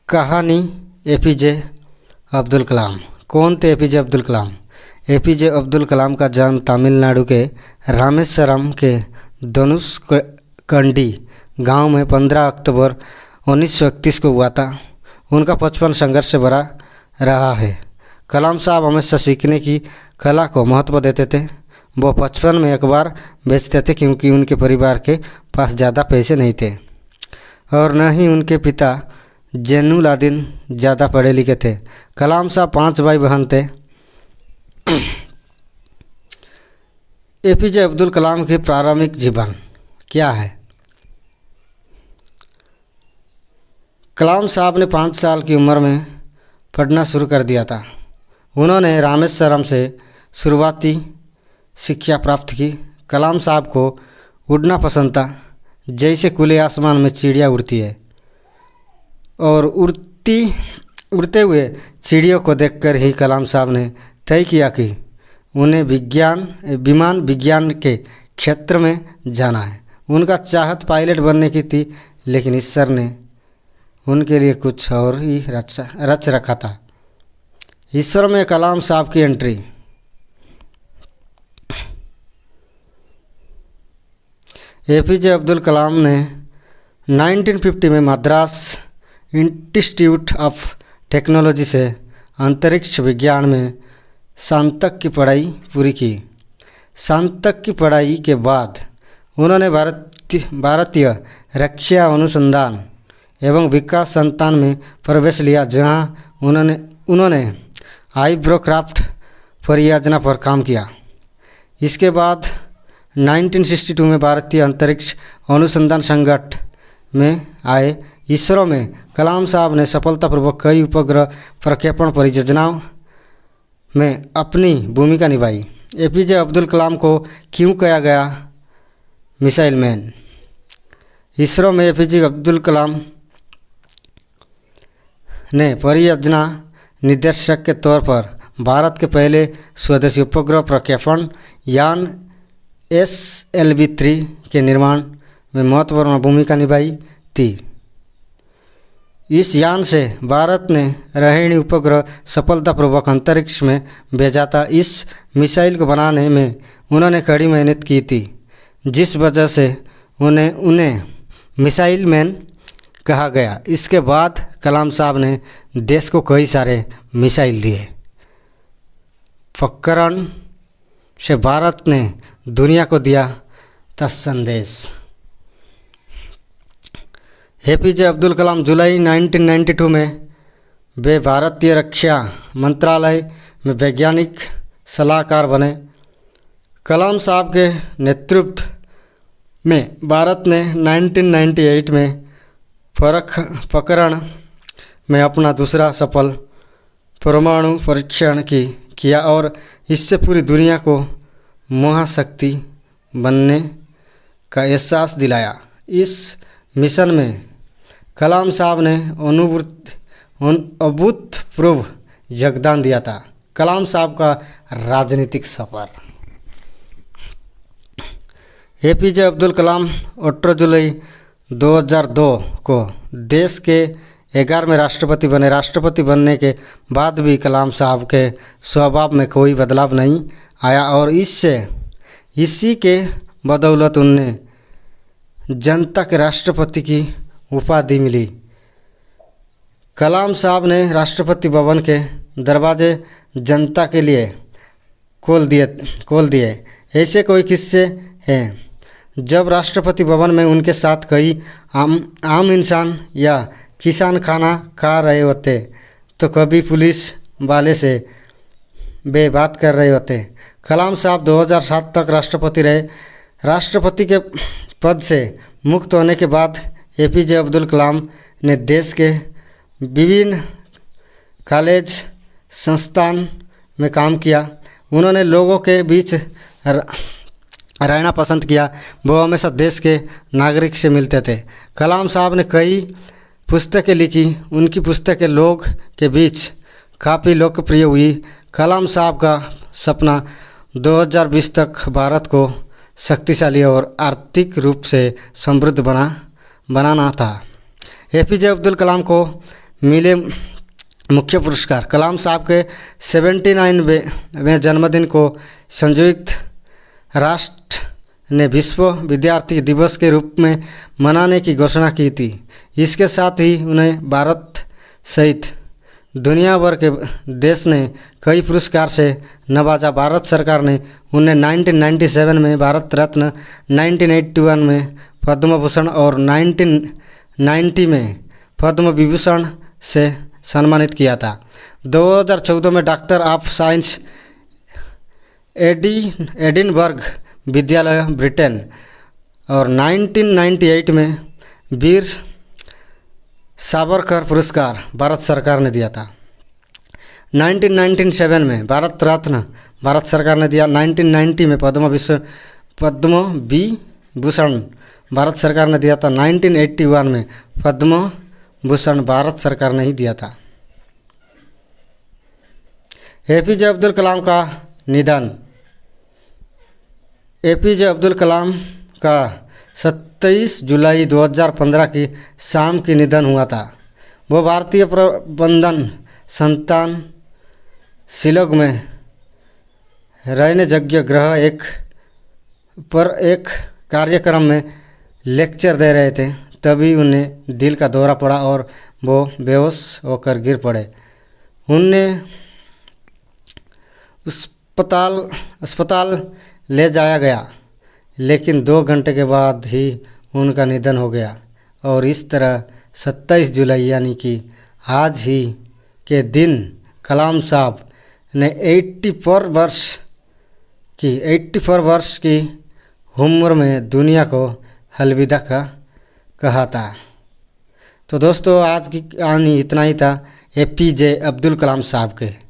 कहानी एपीजे अब्दुल कलाम। कौन थे एपीजे अब्दुल कलाम? एपीजे अब्दुल कलाम का जन्म तमिलनाडु के रामेश्वरम के धनुषकंडी गांव में 15 अक्टूबर 1931 को हुआ था। उनका बचपन संघर्ष से भरा रहा है। कलाम साहब हमेशा सीखने की कला को महत्व देते थे। वो बचपन में अखबार बेचते थे क्योंकि उनके परिवार के पास ज़्यादा पैसे नहीं थे और न ही उनके पिता जैनुलाब्दीन ज़्यादा पढ़े लिखे थे। कलाम साहब 5 भाई बहन थे। एपीजे अब्दुल कलाम की प्रारंभिक जीवन क्या है? कलाम साहब ने 5 साल की उम्र में पढ़ना शुरू कर दिया था। उन्होंने रामेश्वरम से शुरुआती शिक्षा प्राप्त की। कलाम साहब को उड़ना पसंद था, जैसे खुले आसमान में चिड़िया उड़ती है, और उड़ते हुए चिड़ियों को देखकर ही कलाम साहब ने तय किया कि उन्हें विमान विज्ञान के क्षेत्र में जाना है। उनका चाहत पायलट बनने की थी, लेकिन ईश्वर ने उनके लिए कुछ और ही रच रखा था। ईश्वर में कलाम साहब की एंट्री। एपीजे अब्दुल कलाम ने 1950 में मद्रास इंस्टीट्यूट ऑफ टेक्नोलॉजी से अंतरिक्ष विज्ञान में स्नातक की पढ़ाई पूरी की। स्नातक की पढ़ाई के बाद उन्होंने भारतीय रक्षा अनुसंधान एवं विकास संस्थान में प्रवेश लिया, जहां उन्होंने हाइड्रोक्राफ्ट परियोजना पर काम किया। इसके बाद 1962 में भारतीय अंतरिक्ष अनुसंधान संगठन में आए। इसरो में कलाम साहब ने सफलतापूर्वक कई उपग्रह प्रक्षेपण परियोजनाओं में अपनी भूमिका निभाई। एपीजे अब्दुल कलाम को क्यों कहा गया मिसाइल मैन? इसरो में एपीजे अब्दुल कलाम ने परियोजना निदेशक के तौर पर भारत के पहले स्वदेशी उपग्रह प्रक्षेपण यान SLV-3 के निर्माण में महत्वपूर्ण भूमिका निभाई थी। इस यान से भारत ने रोहिणी उपग्रह सफलतापूर्वक अंतरिक्ष में भेजा था। इस मिसाइल को बनाने में उन्होंने कड़ी मेहनत की थी, जिस वजह से उन्हें मिसाइल मैन कहा गया। इसके बाद कलाम साहब ने देश को कई सारे मिसाइल दिए। पोखरण से भारत ने दुनिया को दिया था संदेश। एपीजे अब्दुल कलाम जुलाई 1992 में वे भारतीय रक्षा मंत्रालय में वैज्ञानिक सलाहकार बने। कलाम साहब के नेतृत्व में भारत ने 1998 में पोखरण में अपना दूसरा सफल परमाणु परीक्षण किया और इससे पूरी दुनिया को महाशक्ति बनने का एहसास दिलाया। इस मिशन में कलाम साहब ने अभूतपूर्व योगदान दिया था। कलाम साहब का राजनीतिक सफर। एपीजे अब्दुल कलाम 18 जुलाई 2002 को देश के 11वें राष्ट्रपति बने। राष्ट्रपति बनने के बाद भी कलाम साहब के स्वभाव में कोई बदलाव नहीं आया और इसी के बदौलत उन्हें जनता के राष्ट्रपति की उपाधि मिली। कलाम साहब ने राष्ट्रपति भवन के दरवाजे जनता के लिए खोल दिए। ऐसे कोई किस्से हैं जब राष्ट्रपति भवन में उनके साथ कई आम इंसान या किसान खाना खा रहे होते, तो कभी पुलिस वाले से वे बात कर रहे होते। कलाम साहब 2007 तक राष्ट्रपति रहे। राष्ट्रपति के पद से मुक्त होने के बाद एपीजे अब्दुल कलाम ने देश के विभिन्न कॉलेज संस्थान में काम किया। उन्होंने लोगों के बीच रहना पसंद किया। वो हमेशा देश के नागरिक से मिलते थे। कलाम साहब ने कई पुस्तकें लिखी। उनकी पुस्तकें लोग के बीच काफ़ी लोकप्रिय हुई। कलाम साहब का सपना 2020 तक भारत को शक्तिशाली और आर्थिक रूप से समृद्ध बनाना था। एपीजे अब्दुल कलाम को मिले मुख्य पुरस्कार। कलाम साहब के 79वें जन्मदिन को संयुक्त राष्ट्र ने विश्व विद्यार्थी दिवस के रूप में मनाने की घोषणा की थी। इसके साथ ही उन्हें भारत सहित दुनिया भर के देश ने कई पुरस्कार से नवाजा। भारत सरकार ने उन्हें 1997 में भारत रत्न, 1981 में पद्म भूषण और 1990 में पद्म विभूषण से सम्मानित किया था। 2014 में डॉक्टर ऑफ साइंस एडिनबर्ग विद्यालय ब्रिटेन और 1998 में वीर सावरकर पुरस्कार भारत सरकार ने दिया था। 1997 में भारत रत्न भारत सरकार ने दिया। 1990 में पद्म विभूषण भारत सरकार ने दिया था। 1981 में पद्म भूषण भारत सरकार ने ही दिया था। एपीजे अब्दुल कलाम का निधन। एपीजे अब्दुल कलाम का 27 जुलाई 2015 की शाम की निधन हुआ था। वो भारतीय प्रबंधन संस्थान शिलांग में रहने योग्य ग्रह एक कार्यक्रम में लेक्चर दे रहे थे, तभी उन्हें दिल का दौरा पड़ा और वो बेहोश होकर गिर पड़े। उन्हें अस्पताल ले जाया गया, लेकिन 2 घंटे के बाद ही उनका निधन हो गया। और इस तरह 27 जुलाई यानी कि आज ही के दिन कलाम साहब ने 84 वर्ष की उम्र में दुनिया को अलविदा कहा था। तो दोस्तों, आज की कहानी इतना ही था एपीजे अब्दुल कलाम साहब के।